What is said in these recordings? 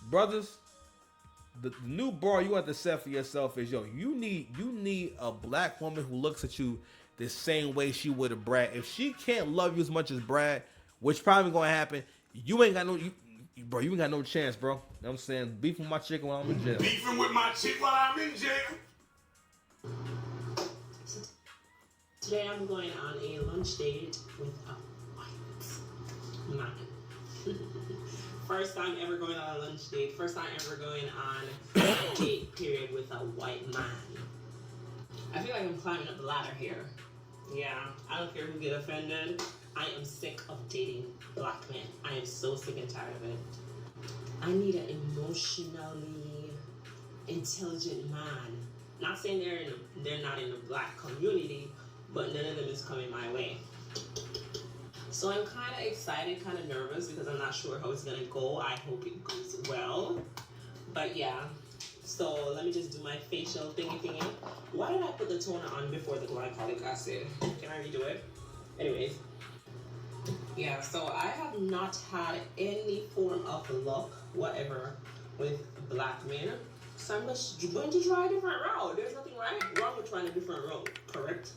brothers, the new bar you have to set for yourself is, yo, you need a black woman who looks at you the same way she would a Brad. If she can't love you as much as Brad, which probably gonna happen, you ain't got no bro, you ain't got no chance, bro. You know what I'm saying? Beef with my chicken while I'm in jail. Beefing with my chick while I'm in jail. So today I'm going on a lunch date with a white man. First time ever going on a lunch date. First time ever going on a date period with a white man. I feel like I'm climbing up the ladder here. Yeah, I don't care who get offended. I am sick of dating black men. I am so sick and tired of it. I need an emotionally intelligent man. Not saying they're not in the black community, but none of them is coming my way. So I'm kind of excited, kind of nervous because I'm not sure how it's gonna go. I hope it goes well. But yeah, so let me just do my facial thingy. Why did I put the toner on before the glycolic acid? Can I redo it? Anyways, yeah, so I have not had any form of luck, whatever, with black men. So I'm just going to try a different route. There's nothing wrong with trying a different route, correct?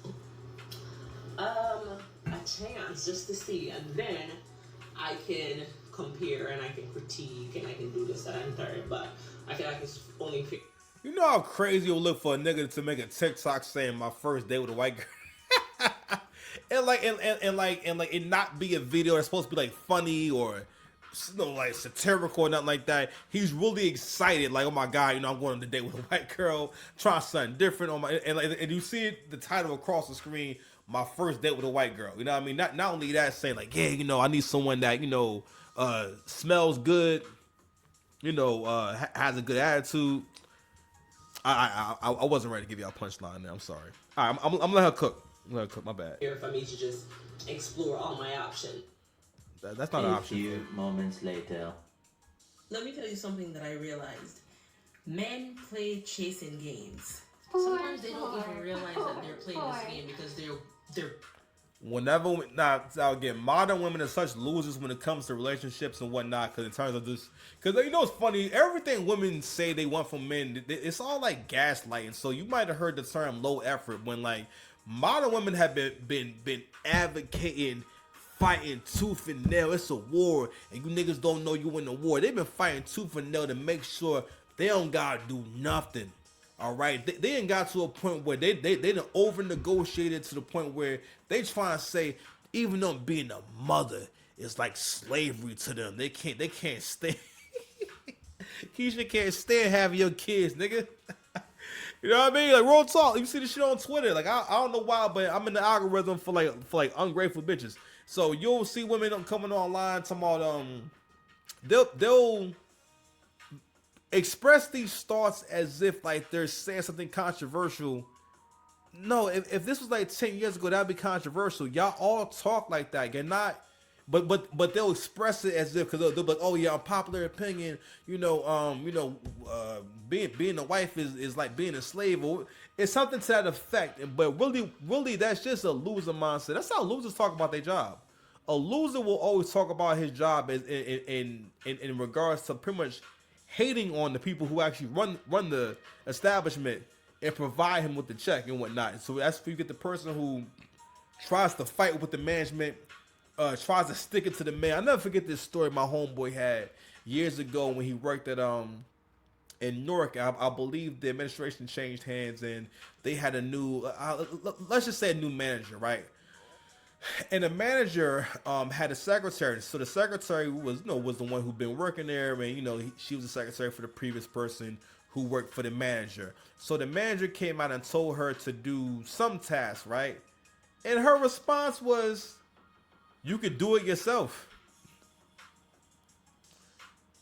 A chance just to see, and then I can compare and I can critique and I can do this, that, and third. But I feel like it's only fair. You know how crazy it would look for a nigga to make a TikTok saying my first date with a white girl, and it not be a video that's supposed to be like funny or like satirical or nothing like that. He's really excited, like, oh my god, I'm going on a date with a white girl, trying something different on my and you see the title across the screen, my first date with a white girl. You know what I mean? Not only that, saying like, yeah, I need someone that smells good, has a good attitude. I wasn't ready to give y'all a punchline there. I'm sorry. All right, I'm gonna let her cook. I'm gonna let her cook. My bad. Here for me to just explore all my options. That's not an A option. few moments later. Let me tell you something that I realized. Men play chasing games. Sometimes they don't even realize that they're playing this game because they're Whenever now again, modern women are such losers when it comes to relationships and whatnot. Because in terms of this, because it's funny. Everything women say they want from men, it's all like gaslighting. So you might have heard the term low effort when like modern women have been advocating, fighting tooth and nail. It's a war, and you niggas don't know you in the war. They've been fighting tooth and nail to make sure they don't gotta do nothing. All right, they ain't got to a point where they done over negotiated to the point where they trying to say, even though being a mother is like slavery to them, they can't stand. Keisha can't stand having your kids, nigga. You know what I mean? Like real talk. You see this shit on Twitter. Like I don't know why, but I'm in the algorithm for like ungrateful bitches. So you'll see women coming online talking about they'll express these thoughts as if like they're saying something controversial. No, if this was like 10 years ago, that'd be controversial. Y'all all talk like that. You're not, but they'll express it as if because they'll be like, oh yeah, unpopular opinion. Being a wife is like being a slave, or it's something to that effect. But really, that's just a loser mindset. That's how losers talk about their job. A loser will always talk about his job as in regards to pretty much hating on the people who actually run the establishment and provide him with the check and whatnot. So that's where you get the person who tries to fight with the management, tries to stick it to the man. I'll never forget this story my homeboy had years ago when he worked at in Newark. I believe the administration changed hands and they had a new let's just say a new manager, right? And the manager had a secretary. So the secretary was was the one who'd been working there, and she was the secretary for the previous person who worked for the manager. So the manager came out and told her to do some task, right? And her response was, "You could do it yourself."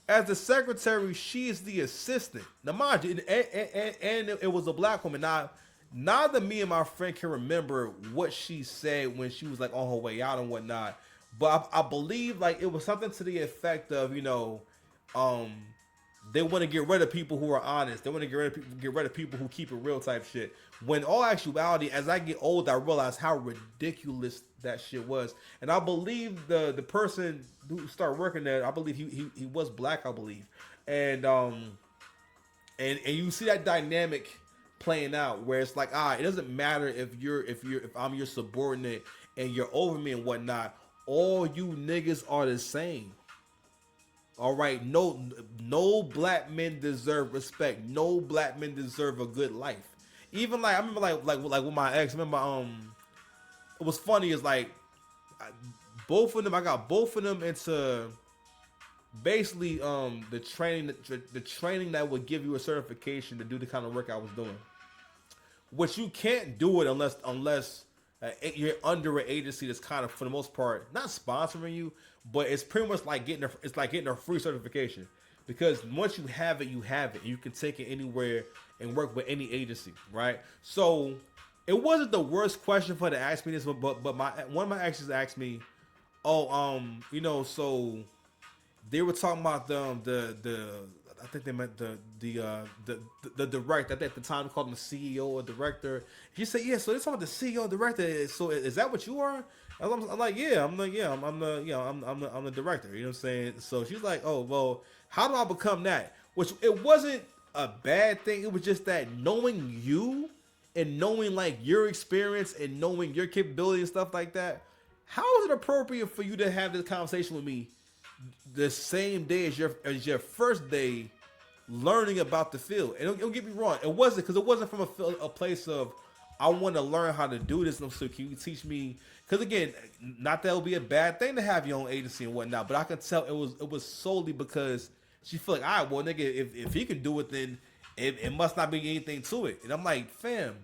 As the secretary, she is the assistant. Now, mind you, and it was a black woman. Now, neither me and my friend can remember what she said when she was like on her way out and whatnot. But I believe like it was something to the effect of, they want to get rid of people who are honest. They want to get rid of people who keep it real type shit. When all actuality, as I get older, I realize how ridiculous that shit was. And I believe the person who started working there, I believe he was black, I believe. And you see that dynamic playing out where it's like, it doesn't matter if I'm your subordinate and you're over me and whatnot. All you niggas are the same. All right, no black men deserve respect. No black men deserve a good life. Even like I remember like with my ex. I remember it was funny. Is like both of them. I got both of them into basically the training that would give you a certification to do the kind of work I was doing. Which you can't do it unless you're under an agency that's kind of, for the most part, not sponsoring you, but it's pretty much like getting a free certification, because once you have it, you can take it anywhere and work with any agency, right? So it wasn't the worst question for to ask me this, but one of my exes asked me, so they were talking about the I think they meant the director. I think at the time they called him the CEO or director. He said, "Yeah, so they're talking about the CEO or director. So is that what you are?" I'm like, "Yeah, I'm the director." You know what I'm saying? So she's like, "Oh, well, how do I become that?" Which it wasn't a bad thing. It was just that knowing you and knowing like your experience and knowing your capability and stuff like that. How is it appropriate for you to have this conversation with me the same day as your first day learning about the field? And don't get me wrong, it wasn't from a place of I want to learn how to do this. So can you teach me? Because again, not that it would be a bad thing to have your own agency and whatnot, but I could tell it was solely because she feel like, all right, well, nigga, if he can do it, then it must not be anything to it. And I'm like, fam,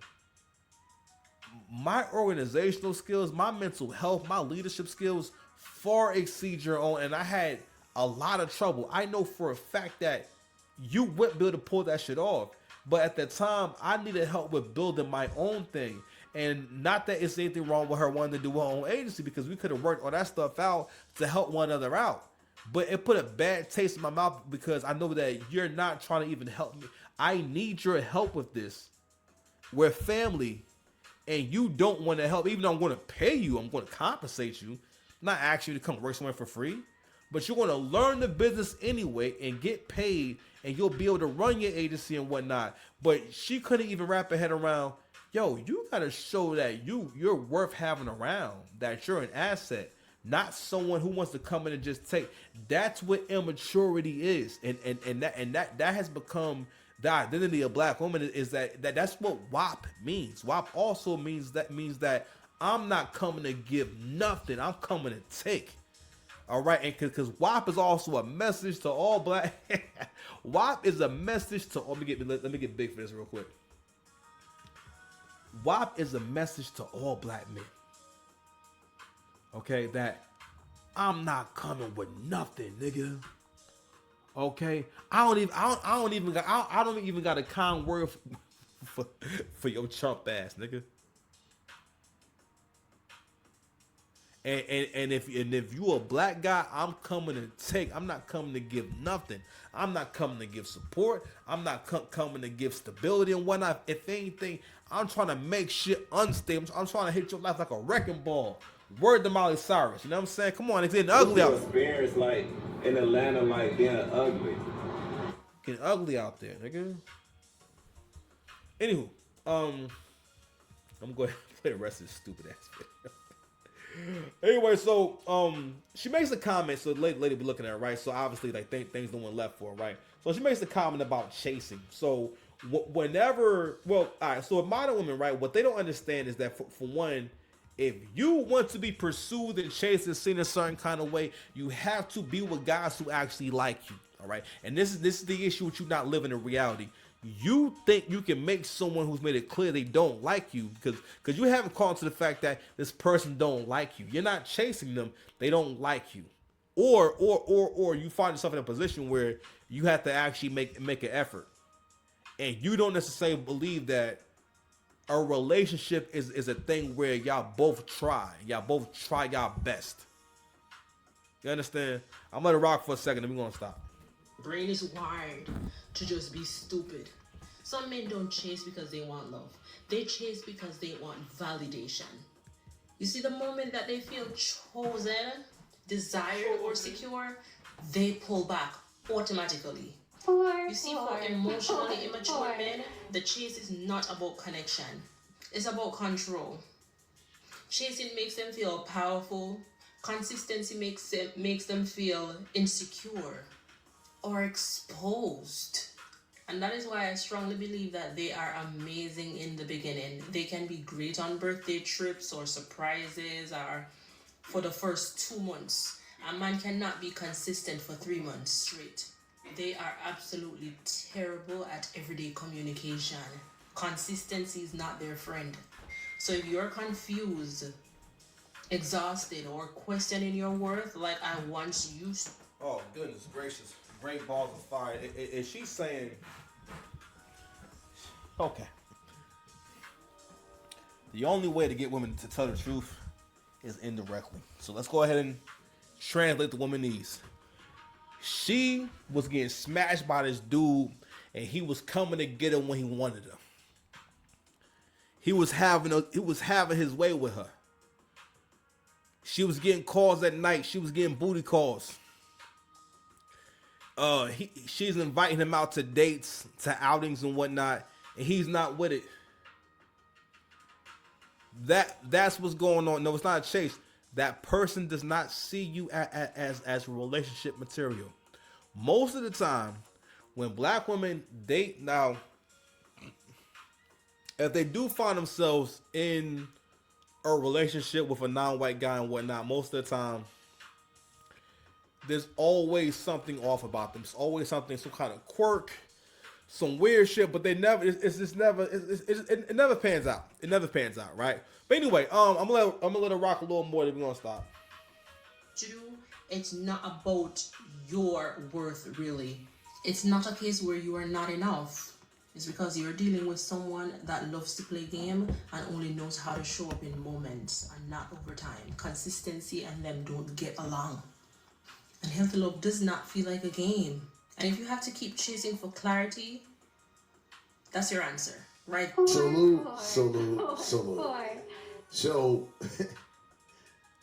my organizational skills, my mental health, my leadership skills far exceed your own, and I had a lot of trouble. I know for a fact that you wouldn't be able to pull that shit off. But at the time, I needed help with building my own thing. And not that it's anything wrong with her wanting to do her own agency, because we could have worked all that stuff out to help one another out. But it put a bad taste in my mouth because I know that you're not trying to even help me. I need your help with this. We're family, and you don't want to help. Even though I'm going to pay you, I'm going to compensate you. I'm not asking you to come work somewhere for free. But you're going to learn the business anyway and get paid, and you'll be able to run your agency and whatnot. But she couldn't even wrap her head around, yo, you got to show that you're worth having around, that you're an asset, not someone who wants to come in and just take. That's what immaturity is. And that has become the identity of black women, is that's what WAP means. WAP also means that I'm not coming to give nothing. I'm coming to take. All right, and because WAP is also a message to all black. WAP is a message to. Let me get big for this real quick. WAP is a message to all black men. Okay, that I'm not coming with nothing, nigga. Okay, I don't even got a kind word for your chump ass, nigga. And if you a black guy, I'm coming to take. I'm not coming to give nothing. I'm not coming to give support. I'm not coming to give stability and whatnot. If anything, I'm trying to make shit unstable. I'm trying to hit your life like a wrecking ball. Word to Miley Cyrus. You know what I'm saying? Come on, it's getting ugly out there. Experience like in Atlanta, like being ugly. Getting ugly out there, nigga. Anywho, I'm gonna go ahead and play the rest of this stupid ass video. Anyway, so she makes a comment. So the lady be looking at her, right? So obviously, like things don't went left for her, right? So she makes a comment about chasing. So whenever, well, all right. So with modern women, right? What they don't understand is that for one, if you want to be pursued and chased and seen a certain kind of way, you have to be with guys who actually like you. All right, and this is the issue with you not living in reality. You think you can make someone who's made it clear they don't like you because you haven't called to the fact that this person don't like you. You're not chasing them; they don't like you, or you find yourself in a position where you have to actually make an effort, and you don't necessarily believe that a relationship is a thing where y'all both try y'all best. You understand? I'm gonna rock for a second, and we're gonna stop. brain is wired to just be stupid. Some men don't chase because they want love. They chase because they want validation. You see, the moment that they feel chosen, desired, or secure, they pull back automatically. You see, for emotionally immature men, the chase is not about connection. It's about control. Chasing makes them feel powerful. Consistency makes them feel insecure or exposed. And that is why I strongly believe that they are amazing in the beginning. They can be great on birthday trips or surprises or for the first 2 months. A man cannot be consistent for 3 months straight. They are absolutely terrible at everyday communication. Consistency is not their friend. So if you're confused, exhausted, or questioning your worth like I once used to. Oh, goodness gracious. Great balls of fire. Is she saying... Okay. The only way to get women to tell the truth is indirectly. So let's go ahead and translate the woman needs. She was getting smashed by this dude, and he was coming to get her when he wanted her. He was having his way with her. She was getting calls at night. She was getting booty calls. She's inviting him out to dates, to outings and whatnot, and he's not with it. That's what's going on. No, it's not a chase. That person does not see you as relationship material. Most of the time, when black women date now, if they do find themselves in a relationship with a non-white guy and whatnot, most of the time, there's always something off about them. There's always something, some kind of quirk, some weird shit, but they never. It never pans out. It never pans out, right? But anyway, I'm gonna let it rock a little more. Then we're gonna stop. It's not about your worth, really. It's not a case where you are not enough. It's because you're dealing with someone that loves to play game and only knows how to show up in moments and not over time. Consistency and them don't get along. And healthy love does not feel like a game. And if you have to keep chasing for clarity, that's your answer, right? Salute. So,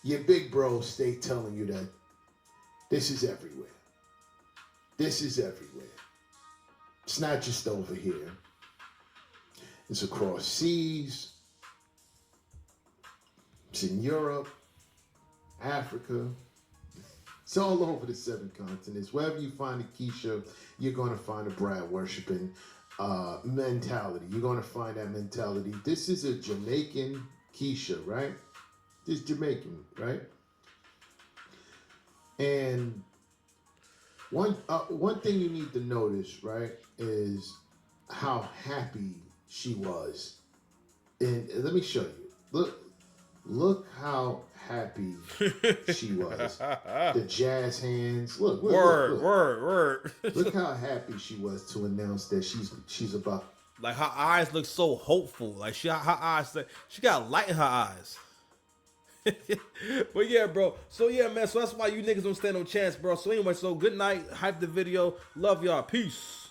your big bros stay telling you that this is everywhere. This is everywhere. It's not just over here. It's across seas. It's in Europe, Africa. It's all over the 7 continents. Wherever you find a Keisha, you're going to find a Brad worshiping mentality. You're going to find that mentality. This is a Jamaican Keisha, right? This is Jamaican, right? And one thing you need to notice, right, is how happy she was. And let me show you. Look how happy she was. The jazz hands. Look. Word. Look how happy she was to announce that she's about. Like her eyes look so hopeful. Like she got light in her eyes. But yeah, bro. So yeah, man. So that's why you niggas don't stand no chance, bro. So anyway, so good night. Hype the video. Love y'all. Peace.